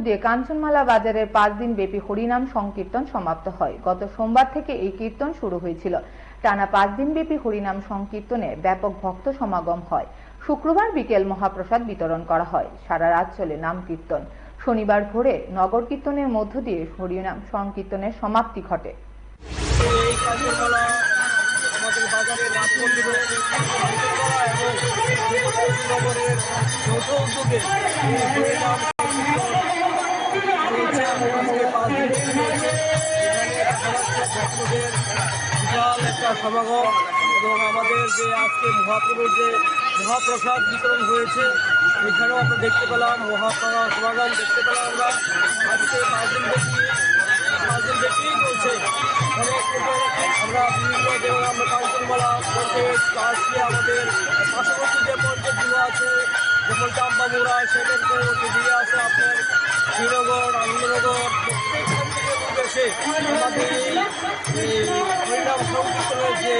দিয়ে কাঞ্চনমালা বাজারের 5 দিন ব্যাপী হরিনাম সংকীর্তন সমাপ্ত হয়। গত সোমবার থেকে এই কীর্তন শুরু হয়েছিল। টানা 5 দিন ব্যাপী হরিনাম সংকীর্তনে ব্যাপক ভক্ত সমাগম হয়। শুক্রবার বিকেল মহাপ্রসাদ বিতরণ করা হয়। সারা রাত চলে নাম কীর্তন। শনিবার ভোরে নগর কীর্তনের মধ্য দিয়ে হরিনাম সংকীর্তনের সমাপ্তি ঘটে। বিশাল একটা সমাগম এবং আমাদের যে আজকে মহাপ্রভুর যে মহাপ্রসাদ বিতরণ হয়েছে এখানেও আমরা দেখতে পেলাম সমাগম দেখতে পেলাম। আমরা আজকে 5 দিন বেশি চলছে। আমরা বিভিন্ন যেমন আমরা কাঞ্চনমালা পঞ্চায়েত আজকে আমাদের পার্শ্ববর্তী যে পঞ্চায়েতগুলো আছে যেমন চাম্পামুড়া সেদেরকে দিয়ে আছে আপনার শ্রীনগর আনন্দনগর প্রত্যেকখান থেকে এসে আমাদের এই হরিনাম সংকীর্তনের যে